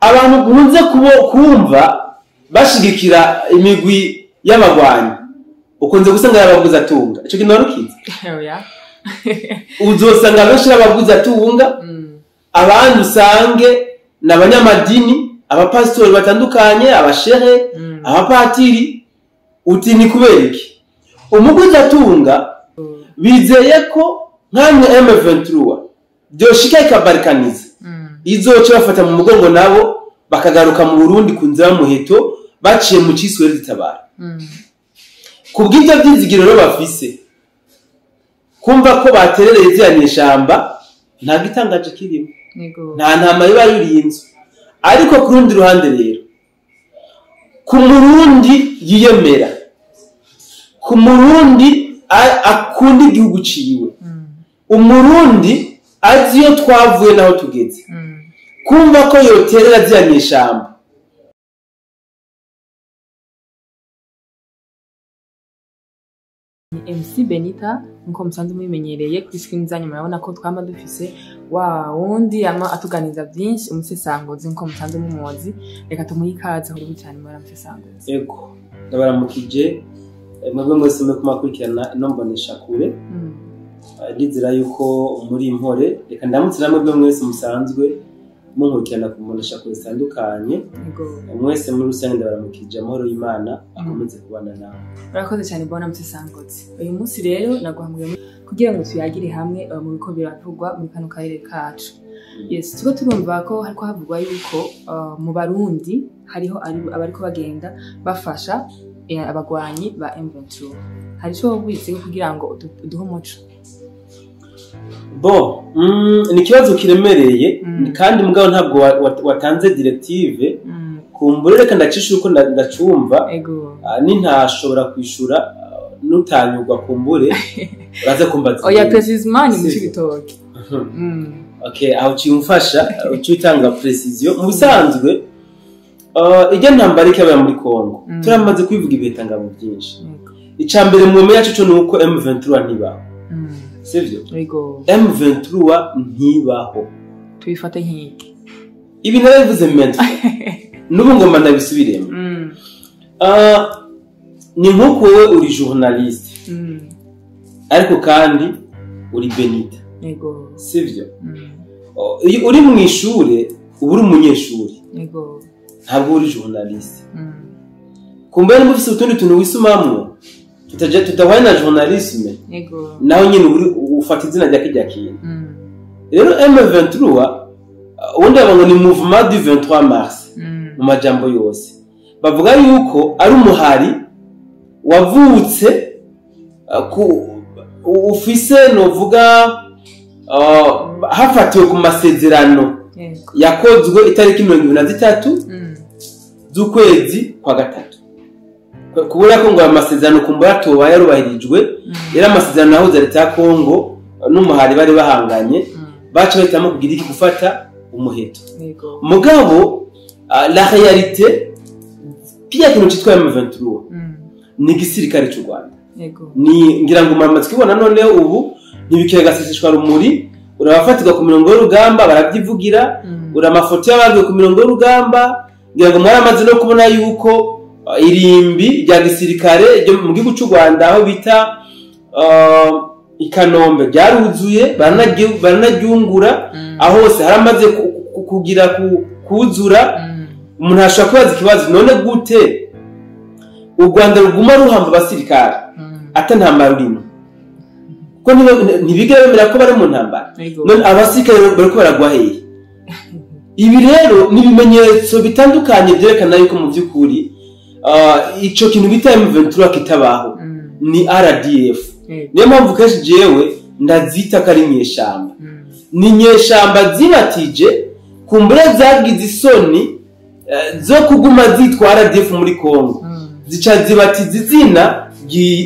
abantu bunze kumva bashigikira imigwi y'abagwanyi ukunze gusanga yabaguza tunga ico kintu warukize oya uzosanga benshi abaguza tunga abantu usange n'abanyamadini abapastori batandukanye abashehe abapatiri uti ni kuberiki umuguza tunga bizeye ko nkamwe M23 byoshika ikabarikaniza izoce bafata mu mugongo nabo bakagaruka mu Burundi kunzira muheto baciye mu ciswe ritabara kubw'ibyo byizigiro rero bafise kumva ko baterereye izyanishamba nta gitangaje kirimo nta ntama yiba yurinze ariko ku rundi ruhande rero ku Murundi yiyemera ku Murundi akunda igihugu ciwe umurundi aziyo twavuye naho tugeze kumva ko yoterera zyanishamba MC Benita nko musanze mubimenyereye kuri screen zanyu murabona ko twama dufise wa wundi ama atuganiza byinshi umusesangozi nko musanze mumuzi reka tumuhe ikaze kuri cyane muri umusesangozi yego ndabaramukije mwebwe mwese mwe kumakurikirana nombonesha kure ndizira yuko muri impore reka ndamutse namwe mwese musanzwe munkurikirana kumonesha kure sandukanye mwese muri rusange ndabaramukije amahoro y'Imana akomeze kubana nawe urakoze cyane bona musesangozi uyu munsi rero naguhamwe kugira ngo tuyagire hamwe mu biko biratugwa muri kano karere kacu yes tuko turumva ko hariko havugwa yuko mu Barundi hariho abariko bagenda bafasha abagwanyi ba M23 hari cyo bwitse kugira ngo uduhe umuco bo ni kibazo kiremereye kandi mugabo ntabwo watanze directive kumbure reka ndacisha uko ndacumva ni ntashobora kwishura nutanyurwa kumbure uraze kumbaza oya precisement mu cibitoke okay aho cyumfasha ucitanga precision mu bisanzwe ijya ntambara ikaba muri Kongo turamaze kwivuga ibitangabo byinshi icambere mu meya cyo nuko M23 ntibaho sivyo M23 ntibaho tuyifate nk'iki ibi narabivuze mente nubu ngoma ndabisubiremo ni nkuko wowe uri journaliste ariko kandi uri Benita sivyo uri mu ishure uri umunyeshuri ntabwo uri journaliste kumbe n'ufise utundi tuntu wisumamwo tutahwana na journalisme naho nyine ufata izina rya kijya kintu rero M23 ubundi abantu ni mouvement du 23 mars mu majambo yose bavuga yuko ari umuhari wavutse ufise novuga hafatiwe ku masezerano yakozwe itariki 23 z'ukwezi kwa gatatu kubura ko ngo amasezerano kumbura toba yarubahirijwe era amasezerano naho leta ya Kongo n'umuhari bari bahanganye baca bahitamo kugira iki gufata umuheto mugabo la réalité pia kintu cyitwa M23 ni gisirikare cy'u Rwanda ni ngira ngo mamaze kubona none ubu ntibikeye gaseseshwa rumuri urabafatika ku mirongo y'urugamba baravyivugira uramafoto y'abarwe ku mirongo y'urugamba ngira ngo mwaramaze no kubona yuko irimbi rya gisirikare ryo mu gihugu cy'u Rwanda aho bita Ikanombe byaruzuye baranagyungura aho hose haramaze kugira kuzura umuntu ashaka kubaza ikibazo none gute u Rwanda ruguma ruhamba abasirikare atantambara rurimo kuko ntibigera bemera ko bari mu ntambara none abasirikare bariko baragwa hehe ibi rero ni ibimenyetso bitandukanye byerekana yuko mu by'ukuri ico kintu bita M23 kitabaho ni RDF niyo mpamvu kenshi jewe ndazita kari nyeshamba ni nyeshamba zibatije kumbure zagize isoni zo kuguma zitwa RDF muri Kongo zica zibatiza izina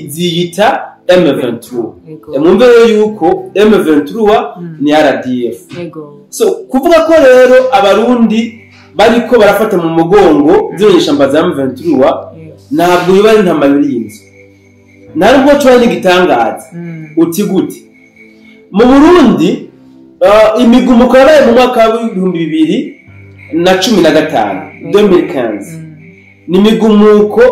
ziyita M23 mwumve yuko M23 ni RDF so kuvuga ko rero abarundi bariko barafata mu mugongo byonyeshamba za M23 ntabwo biba ari ntamayurinzi narubwo cyo n'igitangaza uti gute mu Burundi imigumuko yabaye mu mwaka wa 2000 na 15 2015 ni imigumuko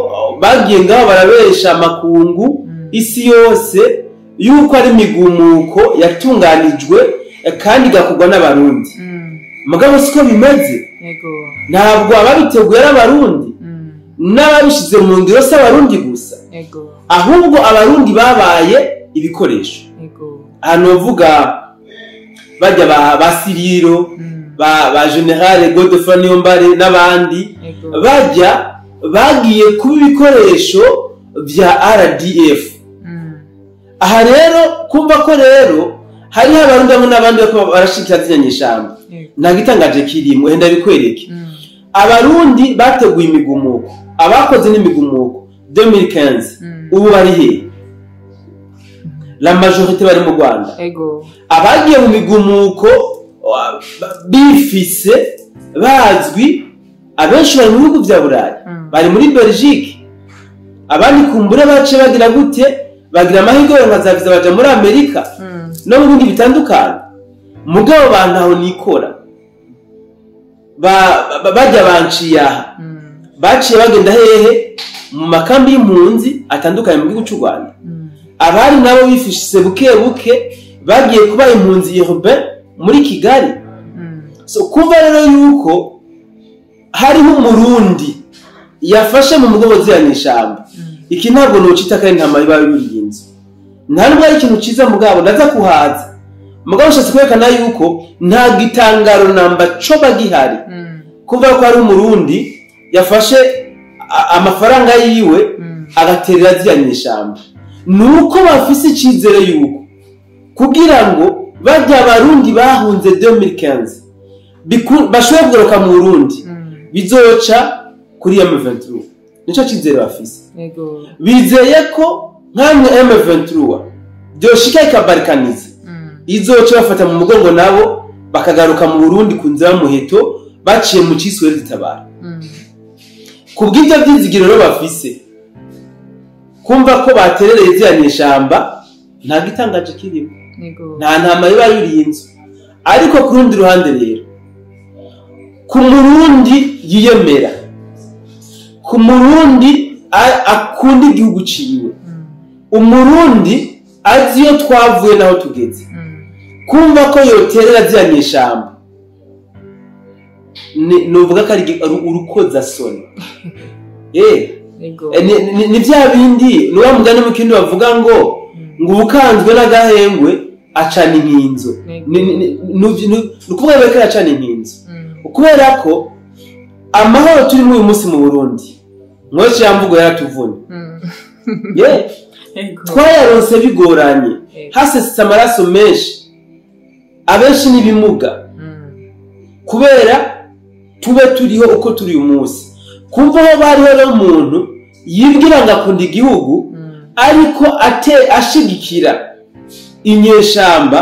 bagiye ngaho barabesha amakungu isi yose yuko ari imigumuko yatunganijwe kandi igakorwa n'abarundi mugabo siko bimeze ntabwo ababiteguye ari abarundi n'ababishize mu ngiro si abarundi gusa ahubwo abarundi babaye ibikoresho hano uvuga bajya ba Siriro ba General Godefroid Niyombare n'abandi bajya bagiye kuba ibikoresho vya RDF aha rero kumva ko rero hari abarundi bamwe n'abandi barashikira zinyanyishamba nta gitangaje kirimo henda bikwereke abarundi bateguye imigumuko abakoze n'imigumuko 2015 ubu bari he la majorité bari mu Rwanda abagiye mu migumuko bifise bazwi abenshi bari mu bihugu vya Burayi bari muri Belgique abandi kumbure bace bagira gute bagira amahirwe bakazaviza baja muri Amerika no mu bindi bitandukanye mugabo bantaho nikora bajya banciyaha baciye bagenda hehe mu makambi y'impunzi atandukanye mu gihugu cy'u Rwanda abari nabo bifishise buke buke bagiye kuba impunzi urbain muri Kigali so kuva rero yuko hari umurundi yafashe mu mugobozi ya nishamba iki ntabwo nocita kandi ntama biba birinze ntabwo ari ikintu ciza mugabo ndaza kuhaza mugabo shatse kwerekana yuko nta gitangaro namba co bagihari kuva ko ari umurundi yafashe amafaranga yiwe agaterera ziyanyishamba nuko bafise icizere yuko kugira ngo bajya abarundi bahunze 2015 bashobora kugaruka mu Burundi bizoca kuri M23 nico cizere bafise bizeye ko nkamwe M23 byoshika ikabarikaniza izoca bafata mu mugongo nabo bakagaruka mu Burundi kunzira muheto baciye mu ciswe ritabara kubw'ibyo byizigiro rero bafise kumva ko baterereye ziyanyishamba nta gitangaje kirimo nta ntama biba yurinze ariko ku rundi ruhande rero ku murundi yiyemera ku murundi akunda igihugu ciwe umurundi azi yo twavuye naho tugeze kumva ko yoterera ziyanyishamba nuvuga ko ari urukoza soni ni bya bindi ni wa mugani mu kindi bavuga ngo ubukanzwe n'agahengwe acana inkinzo nukuvuga ko acana inkinzo kubera ko amahoro turi muri uyu munsi mu Burundi mwoci yamvugo yaratuvuna twayaronse bigoranye hasesetse amaraso menshi abenshi n'ibimuga kubera tube turiho uko turi uyu munsi kumva aho bariho n'umuntu yibwira ngo akunda igihugu ariko ashigikira inyeshamba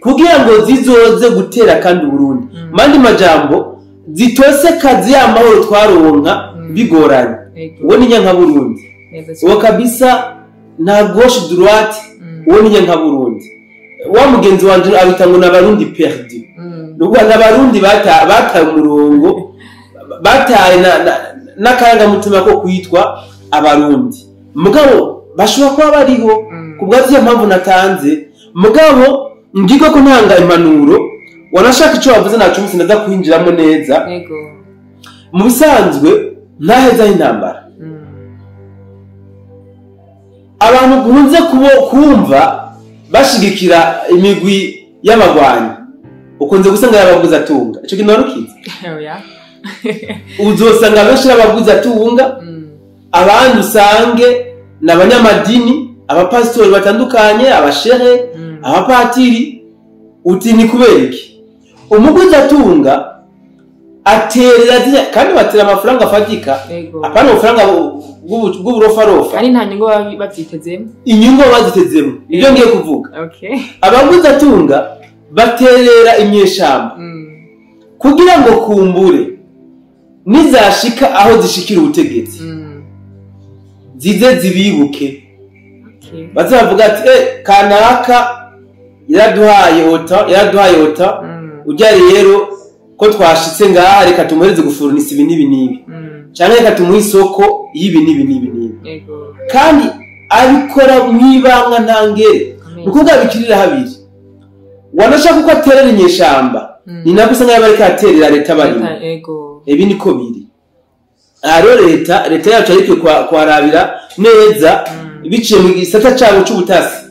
kugira ngo zizoze gutera kandi Burundi mandi majambo zitose kazi y'amahoro twaronka bigoranye uwo ni nyanka Burundi uwo kabisa na gauche droite uwo ni nyanka Burundi wa mugenzi wanje abita ngo n'abarundi perdu nubwo n'abarundi bataye umurongo bataye n'akanga mutima ko kwitwa abarundi mugabo bashobora kuba bariho kubwaziye mpamvu natanze mugabo ngigo ko ntanga impanuro wanashaka ico wavuze naco musi ndaza kwinjiramo neza mu bisanzwe ntaheza intambara abantu kunze kumva bashigikira imigwi y'abagwanyi ukunze gusanga yabaguza tunga ico kintu warukize uzosanga benshi yabaguza tunga abandi usange n'abanyamadini abapastori batandukanye abashehe abapatiri uti ni kubereki umuguza tunga aterera kandi batera amafaranga afatika apana amafaranga bw'uburofarofa ari nta nyungu bazitezemo inyungu bazitezemo ibyo ngiye kuvuga abaguza tunga baterera imyeshamba kugira ngo kumbure nizashika aho zishikira ubutegetsi zize zibibuke bazavuga ati kanaka yaraduhaye ota ujya rero ko twashitse ngaha reka tumuhereze gufurnisa ibi n'ibi cyangwa reka tumuhe isoko y'ibi n'ibi kandi abikora mwibanga ntangere nukuvuga bikirira habiri wanashaka ko aterera inyeshamba ni nabwo usanga yabari katerera leta barimo ibi niko biri rero leta yacu ariko kwarabira neza biciye mu gisata cyabo cy'ubutasi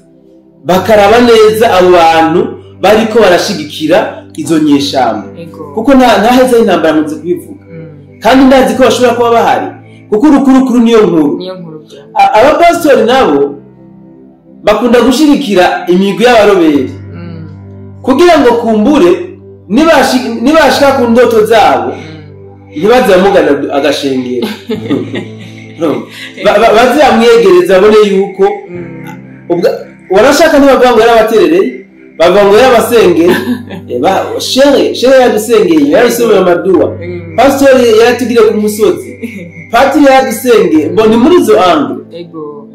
bakaraba neza abo bantu bariko barashigikira izo nyeshamba kuko nta heza y'intambara nkunze kubivuga kandi ndazi ko bashobora kuba bahari kuko urukuru niyo nkuru abapastori nabo bakunda gushigikira imigwi y'abaroberi kugira ngo kumbure nibashika ku ndoto zabo ntibaze bamugana agashengera baze bamwegereza abone yuko wanashaka ntibavuga ngo yarabaterereye bavuga ngo yarabasengeye shere yadusengeye yarayisomeye amaduwa pastori yaratugire ku musozi patiri yaradusengeye mbona muri izo angle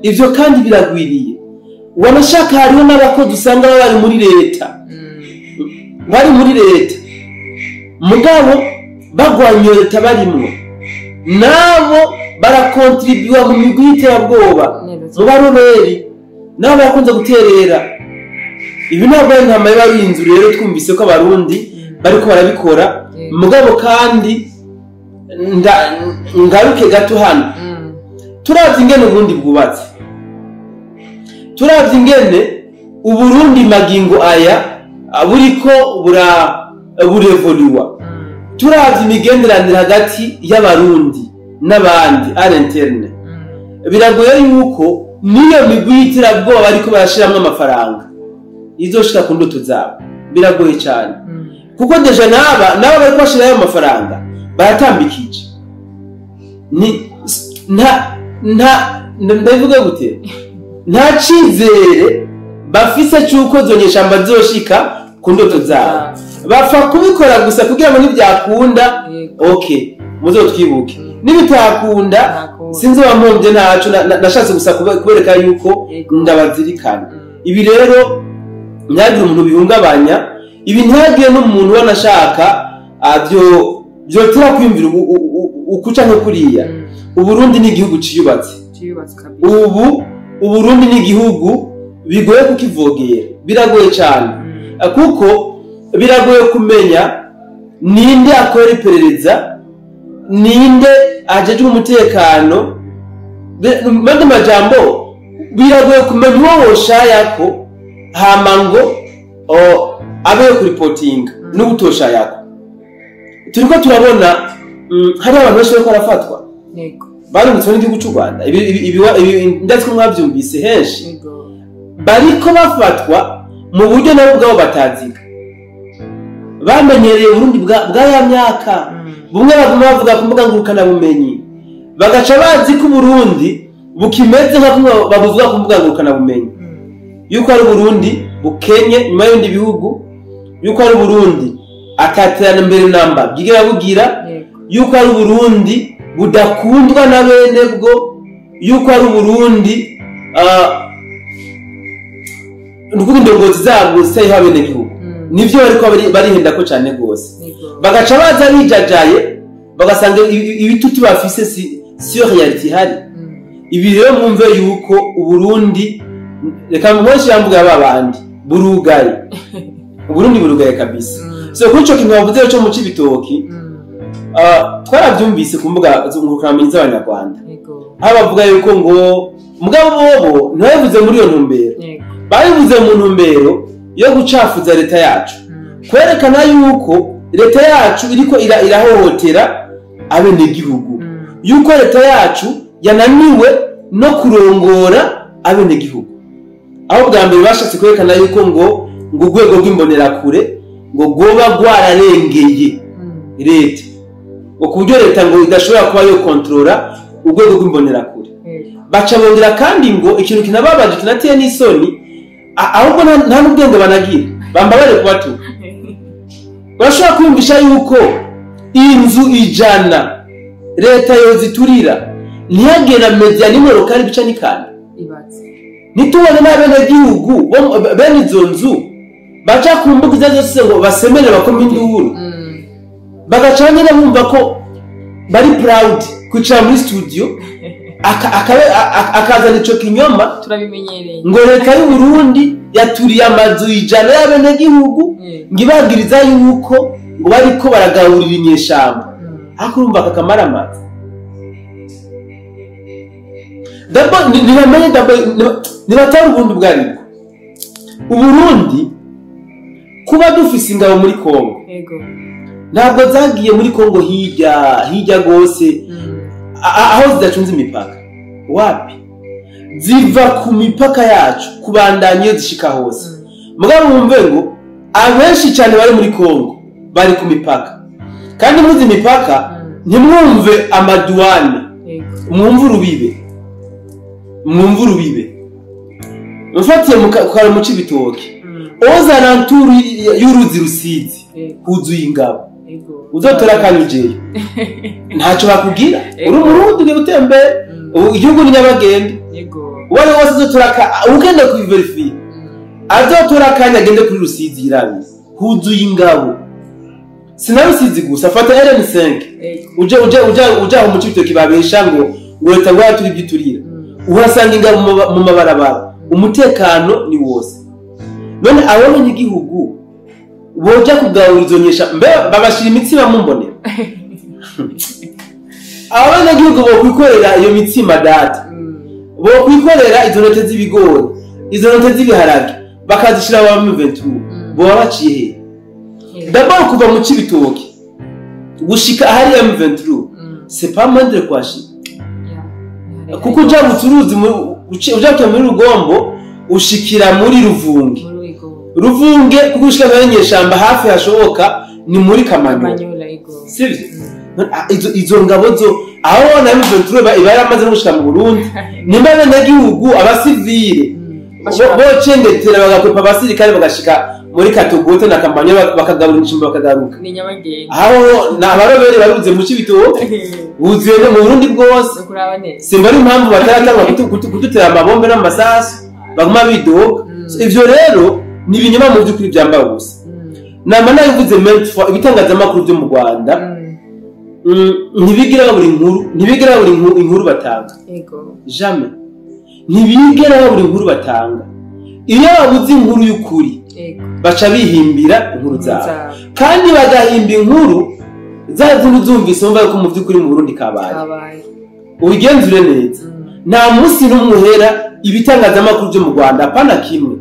ivyo kandi biragwiriye wanashaka hariho n'abakozi usanga bari muri leta mugabo bagwanya leta barimwo nabo barakontribuwa mu migwi y'iterabwoba mu baroberi nabo barakunze guterera ibi ntabwo ari intama biba binzu rero twumvise ko abarundi bariko barabikora mugabo kandi ngaruke gato hano turavye ingene uburundi bwubatse turavye ingene uburundi magingo aya buriko burevoliwa turavye imigenderanire hagati y'abarundi n'abandi ari interne biragoye yuko niyo migwi y'iterabwoba bariko barashiramwo amafaranga izoshika ku ndoto zabo biragoye cyane kuko deja naba bariko bashirayo amafaranga baratambikije ndavuga gute nta cizere bafise cyuko zonyeshamba zoshika ku ndoto zabo bapfa kubikora gusa kugira ngo nibyakunda okay muzotwibuke nibitakunda sinzi bamumbye ntacu nashatse gusa kubereka yuko ndabazirikana ibi rero ntihagire umuntu bihungabanya ibi ntihagire n'umuntu wanashaka byotera kwiyumvira ukuca nko kuriya uburundi ni igihugu ciyubatse uburundi ni igihugu bigoye kukivogera biragoye cyane kuko biragoye kumenya ninde akora iperereza ninde ajejwe umutekano bandi majambo biragoye kumenya uwo woshayako hama ngo abeyo kuripotinga n'ubutoshayako turiko turabona hari abantu benshi bariko barafatwa barungitswe n'igihugu cy'u Rwanda ndazi ko mwabyumvise henshi bariko bafatwa mu buryo nabo bwabo bataziga bamenyereye Burundi bwa ya myaka bumwe baguma bavuga ku mbuga ngurukanabumenyi bagaca bazi ko Burundi bukimeze nk'uko bavuga ku mbuga ngurukanabumenyi yuko ari Burundi bukenye nyuma y'ibindi bihugu yuko ari Burundi ataterana mbere namba byigira bugira yuko ari Burundi budakundwa na bene bwo yuko ari Burundi nukundi ndongozi zabo sai habene gihugu nivyo bariko barihenda ko cyane gose bagaca baza bijajaye bagasanga ibitutu bafise si reality hari ibi rero mwumve yuko Uburundi reka mwoshi yambuga babandi burugaye Uburundi burugaye kabisa so kuco kintu bavuze cyo mu cibitoki twarabyumvise ku mbuga z'ungurukanabumenyi z'abanyarwanda aho bavuga yuko ngo mugabo bobo ntibavuze muri iyo ntumbero babivuze mu ntumbero yo gucafuza leta yacu kwerekana yuko leta yacu iriko irahohotera abenegihugu yuko leta yacu yananiwe no kurongora abenegihugu aho bwa mbere bashatse kwerekana yuko ngo urwego rw'imbonerakure ngo goba rwararengeye leta ukuburyo leta ngo idashobora kuba yo kontrola urwego rw'imbonerakure baca bongera kandi ngo ikintu kinababaje kinateye n'isoni ahubwo nta n'ubwenge banagira bambabare kubatuka barashobora kwumvisha yuko inzu 100 leta yoziturira ntiyagera media nimwe lokali bica nikanda nitubone n'abene gihugu bene izo nzu baca ku mbuga zose ngo basemere bakoma induru bagaca nyine bumva ko bari proud kwicara muri studio akazana ico kinyoma turabimenyereye ngo leta y'u Burundi yaturiye amazu 100 y'abenegihugu ngibagiriza yuko ngo bariko baragaburira inyeshamba ariko urumva akakamara amazi dabo nibamenye dabo nibatari ubundi bwaribwo Uburundi kuba dufise ingabo muri Kongo yego ntabwo zagiye muri Kongo hirya gose aho zidacunze imipaka wapi ziva ku mipaka yacu kubandanya zishika hose mugabo mwumve ngo abenshi cyane bari muri Kongo bari ku mipaka kandi muzi imipaka ntimwumve amaduwane mwumve urubibe mufatiye mukara mu Cibitoke oza nanturu y'uruzi Rusizi huzuye ingabo uzotora kanyujeyo ntacyo bakubwira uri umurundi ugiye gutembera igihugu ni nyabagendwa uwari wose uzotora ugenda kubiverifira azotora akanya agende kuri Rusizi yirabiye huzuye ingabo sinarusizi gusa fata RN5 uje aho mu Cibitoke babesha ngo leta ngo yaturi byiturira uhasanga ingabo mu mabarabara umutekano ni wose none abone igihugu boja kugawurizo nyesha mbe babashira imitsima mumbonera abana gihugu bo kwikorera iyo mitsima data bo kwikorera izo note z'ibigori izo note z'ibiharage bakazishira wa M23 bo baciye d'abord kuva mu Cibitoke gushika hari M23 c'est pas moindre kwashi kuko uja buturuzi uja muri Rugombo ushikira muri Ruvunge kuko ushika n'anyeshamba hafi hashoboka ni muri Kamanyola sivyo izo ngabo zo aho na M23 ibaramaze no gushika mu Burundi nimba benegihugu abasivile bocengetera bagakwepa abasirikare bagashika muri Katogote na Kamanyola bakagaburira inshimba bakagaruka ni nyabagenge aho na abarobere baruze mu Cibitoke buzuye mu Burundi bwose kuraba neza simba ari impamvu bataratanga kudutera amabombe n'amasasu baguma bidoga ivyo rero ni ibinyoma mu by'ukuri byambaye gusa nama nayivuze mentfo ibitangazamakuru byo mu Rwanda ntibigira buri inkuru batanga yego jamais ntibigira buri inkuru batanga iyo babuze inkuru y'ukuri baca bihimbira inkuru zabo kandi bagahimba inkuru zazumvise umva ko mu by'ukuri mu Burundi kabaye ubigenzure neza nta munsi n'umuhera ibitangazamakuru byo mu Rwanda apana kimwe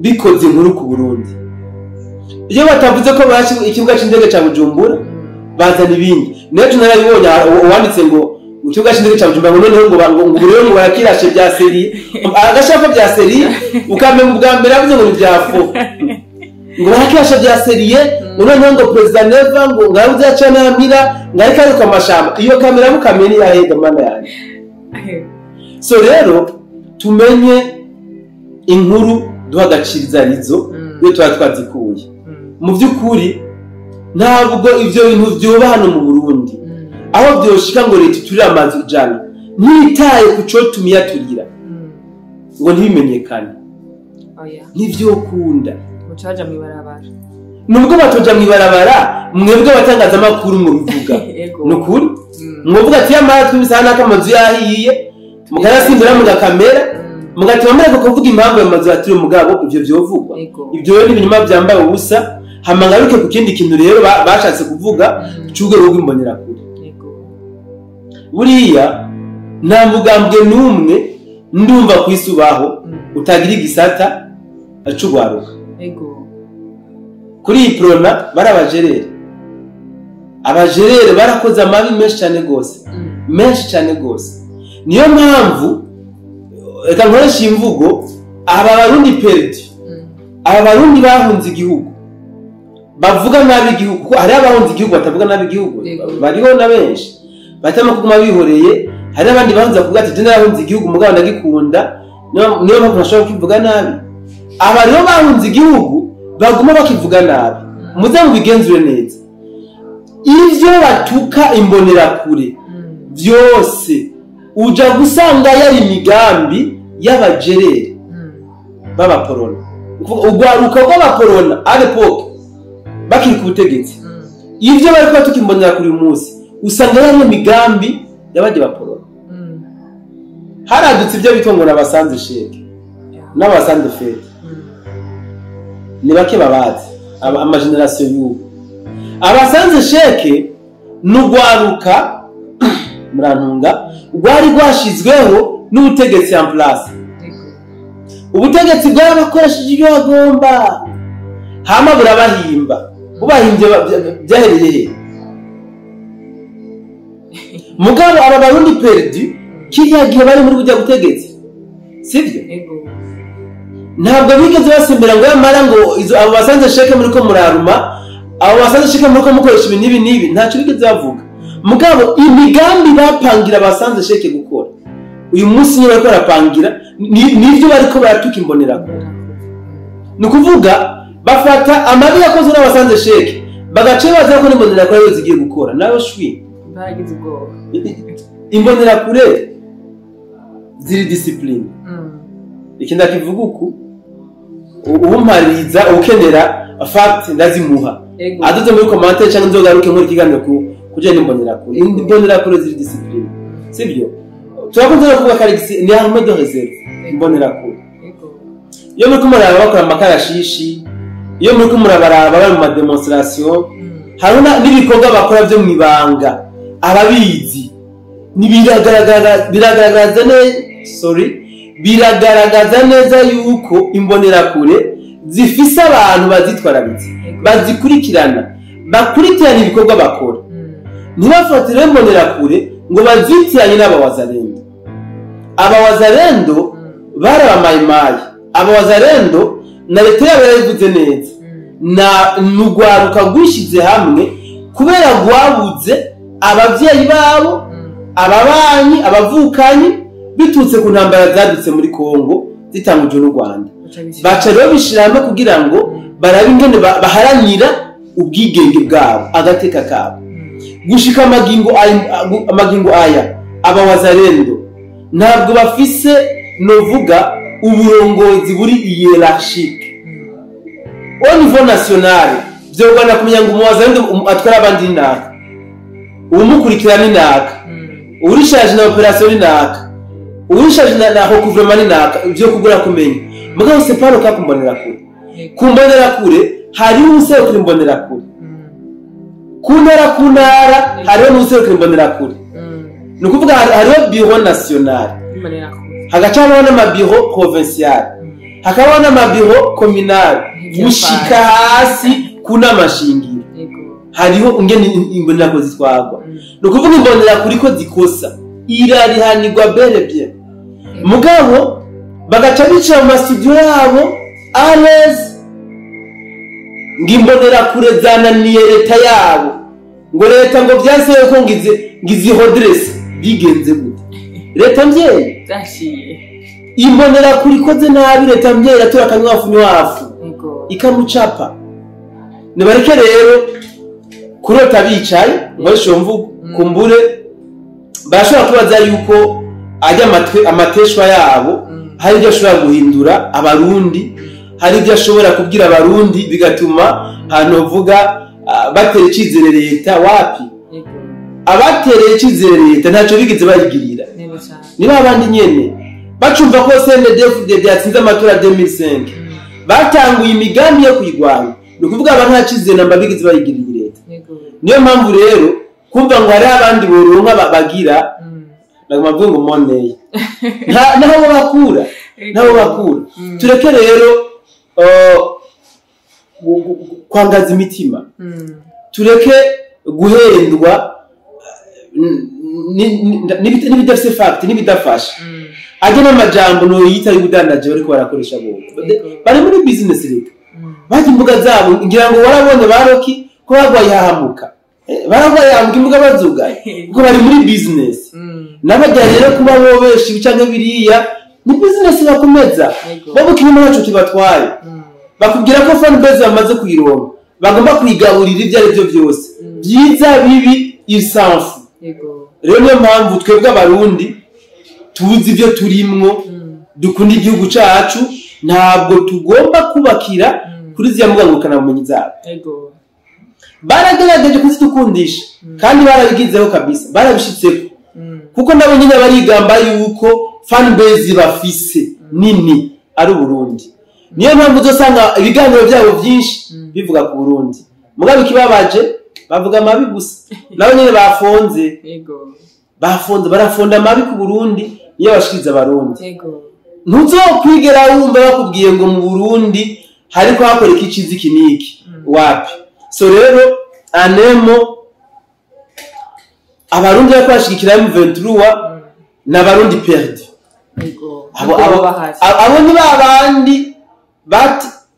bikoze inkuru ku Burundi iyo batavuze ko bashi ikibuga c'indege ca Bujumbura bazana ibindi nejo narabibonye uwanditse ngo ikibuga c'indege ca Bujumbura noneho ngo rero ngo barakirashe bya serie agashaka bya serie ukamenya ubwa mbere avuze ngo byafo ngo barakirashe bya serie noneho ngo president Neva ngo ngaruze acana amira ngarika ari kwa mashamba iyo kamera mukamenya yahega mana yani so rero tumenye inkuru duhagaciriza rizo iyo twazikuye mu by'ukuri ntabwo ivyo bintu byoba hano mu Burundi aho byoshika ngo leta turira amazi jana ntitaye kuco tumiyaturira ngo ntibimenyekane nivyo kunda mucaja mwibarabara nubwo batoja mwibarabara mwebwe batangaza makuru mu bivuga nukuri mwovuga ati amatwi bisana kamazu yahiye mukayasimbira mu kamera mugatimamira kuvuga impamvu y'amazu yaturi mugabo ivyo vyovugwa ivyo rero ibinyuma byambaye ubusa hamangaruke ku kindi kintu rero bashatse kuvuga cyuge rwo imbonera kuri buriya nta mugambwe numwe ndumva kwisubaho utagira igisata acugwaruka kuri iprona abajerere barakoze amabi menshi cyane gose niyo mpamvu reka nkoresha imvugo aba barundi perdi aba barundi bahunze igihugu bavuga nabi igihugu ko hari abahunze igihugu batavuga nabi igihugu bariho na benshi batama kuguma bihoreye hari abandi bahunze kuvuga ati je narahunze igihugu mugabo ndagikunda niyo mpamvu nashobora kuvuga nabi aba rero bahunze igihugu baguma bakivuga nabi muze mubigenzure neza ivyo batuka imbonera kure byose uja gusanga yari imigambi y'abajerere b'abaporona ugwaruka bw'abaporona à l'époque bakiri ku butegetsi ivyo bari kuba tukimbonera kuri uyu munsi usanga hari imigambi yabaje baporora haradutse ibyo bitwa ngo nabasanze sheke n'abasanze fete ni bake babazi ama generation y'ubu abasanze sheke n'ugwaruka murantunga rwari rwashizweho n'ubutegetsi en place ubutegetsi bw'abakoresheje ibyo bagomba hama burabahimba ubahimbye byahereye mugabo aba barundi perdu kiriya gihe bari muri bujya butegetsi sibyo ntabwo bigeze basimbira ngo yamara ngo izo abo basanze sheke muri ko muraruma abo basanze sheke muri ko mukoresha ibi nibi ntacyo bigeze bavuga mugabo imigambi bapangira basanze sheke gukora uyu munsi niba bariko barapangira nivyo bariko baratuka imbonera ni ukuvuga bafata amabi yakozwe n'abasanze sheke bagace baza ko imbonera kure yose igiye gukora nawe shwi bagize ubwoba imbonera kure ziri discipline ikinda kivuga uku ubumpariza ukenera fact ndazimuha aduze muri commentaire cyangwa nzogaruke muri kiganiro kuje n'imbonera kure imbonera kure ziri discipline sibyo turakunze kuvuga karigisi ni arme de réserve imbonera kure iyo muri kumuraba bakora amakarashishi iyo muri kumuraba bari mu demonstration haruna n'ibikorwa bakora byo mu ibanga ababizi biragaragaza neza yuko imbonera kure zifise abantu bazitwararitse bazikurikirana bakurikirana ibikorwa bakora ntibafatire imbonera kure ngo bazitiranye n'abawazarendo abawazarendo bari abamayimayi abawazarendo na leta yabo yarabivuze neza n'urwaruka rwishyize hamwe kubera rwabuze abavyeyi babo ababanyi abavukanyi bitutse ku ntambara zadutse muri Kongo zitangujwe n'u Rwanda baca rero bishiramo kugira ngo barabe ingene baharanira ubwigenge bwabo agateka kabo gushika amagingo aya abawazarendo ntabwo bafise novuga uburongozi buri hiérarchique au niveau national byogana kumenya ngo umwazarendo atwara abandi naka umukurikirana naka urishaje na operation naka urishaje na recouvrement naka byo kugura kumenya mugabo c'est pas le cas kumbonera kure hari ubuserukira imbonera kure kunara hariho n'ubuserukira imbonera kure ni ukuvuga hariho bureau national hagacaho n'amabiro provincial hakabaho n'amabiro communal gushika hasi kuna mashingiro hariho ingene imbonera ko zitwagwa ni ukuvuga imbonera kuri ko zikosa irarihanirwa bere bien mugabo bagaca bicara mu studio yabo always ngimbonera kure zananiye leta yabo ngo leta ngo byaseye ko ngizi hodress bigenze gute leta mvyeyi zashiye imbonera kuri koze nabi leta mvyeyi atora kanywafu ikamucapa nibareke rero kurota bicaye mwesho mvugo kumbure bashobora kubaza yuko ajya amateshwa yabo hari ibyo ashobora guhindura abarundi hari ibyo ashobora kubwira abarundi bigatuma hano uvuga batera icyizere leta wapi abatereye icyizere leta ntacyo bigeze bayigirira niba abandi nyene bacumva ko CNDD-FDD byatsinze amatora 2005 batanguye imigambi yo kuyigwanya ni ukuvuga abantu nta cyizere namba bigeze bayigirira leta niyo mpamvu rero kumva ngo hari abandi boronka bagira nagomba ngo money naho bakura tureke rero kwangaza imitima tureke guhendwa n'ibidafise fact n'ibidafasha ajye n'amajambo no yita y'ubudandaje bariko barakoresha bo bari muri business reka baje imbuga zabo ngira ngo warabonye baroki ko bagwaye hahamuka baragwaye hahamuka imbuga bazugaye kuko bari muri business nabajya rero kuba bobeshi bicange biriya ni business bakomeza babo kintu naco kibatwaye bakubwira ko fan base bamaze kuyironka bagomba kuyigaburira ibyo ari byo byose byiza bibi isanfu rero niyo mpamvu twebwe abarundi tuzi ibyo turimwo dukunda igihugu cyacu ntabwo tugomba kubakira kuri ziya mbuga ngurukanabumenyi zabo baragerageje kuzitukundisha kandi barabigizeho kabisa barabishitseko kuko nabo nyine barigamba yuko fan base bafise nini ari Burundi niyo mpamvu uzosanga ibiganiro byabo byinshi bivuga ku Burundi mugabe kibabaje bavuga amabi gusa nabo nyine bafonze barafonda amabi ku Burundi niyo bashikiriza abarundi ntuzokwigera wumva bakubwiye ngo mu Burundi hariko hakora ikizizi kiniki wapi so rero anemo abarundi bakwashikira M23 n'abarundi perdu abo ni babandi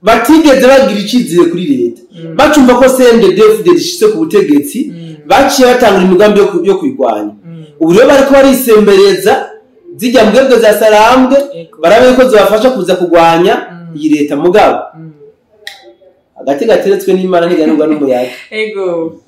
batigeze bagira icizire kuri leta bacumva ko CNDD-FDD ishitse ku butegetsi baciye batangura imigambi yo kwigwanya ubu rero bariko barisembereza zijya mbwebwe za Sarambwe barabe ko zibafasha kuza kugwanya iyi leta mugabo agati gateretswe n'Imana ntiganurwa n'umuyaga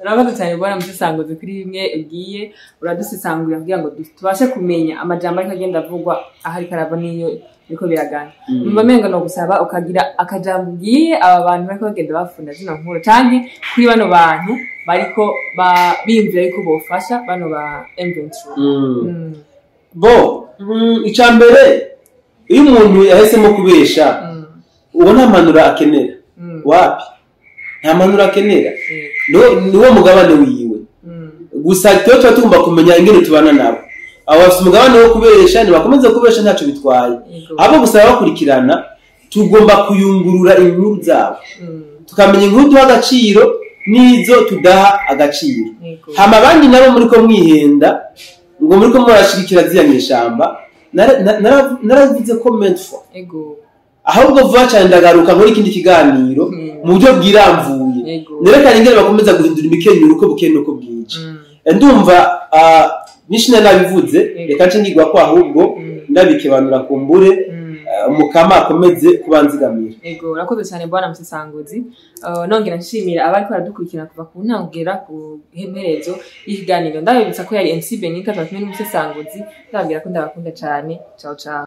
urakoze cyane bwana Musesangozi kuri bimwe ugiye uradusesangurira kugira ngo tubashe kumenya amajambo ariko agenda avugwa ahari karava niyo niko biragana numva menga no gusaba ukagira akajambo ugiye aba bantu bariko bagenda bafunda zino nkuru canke kuri bano bantu bariko bimvira yuko bofasha bano ba M23 icambere iyo umuntu yahisemo kubesha ubona amanura akenera wapi nta manura akenera niwo mugabane wiwe gusa cyo tugomba kumenya ingene tubana nabo abo bafite umugabane wo kubesha nibakomeze kubesha ntacyo bitwaye abo gusaba bakurikirana tugomba kuyungurura inkuru zabo tukamenya inkuru duha agaciro n'izo tudaha agaciro hama abandi nabo muri ko mwihenda ngo muri ko murashirikira ziyanyeshamba naravuze comment for ahubwo vuba cyane ndagaruka muri kindi kiganiro mu buryo bwiramvuye nerekana ingene bakomeza guhindura imikenyero uko bukene uko bwije ndumva nishina nabivuze reka nce ngigwa ko ahubwo ndabikebanura kumbure umukama akomeze kubanzigamira urakoze cyane bwana Musesangozi nongera nshimira abariko baradukurikira kuva ku ntangera ku hemerezo y'ikiganiro ndabibutsa ko yari MC Benita twakumwe n'Umusesangozi ndababwira ko ndabakunda cyane ciao ciao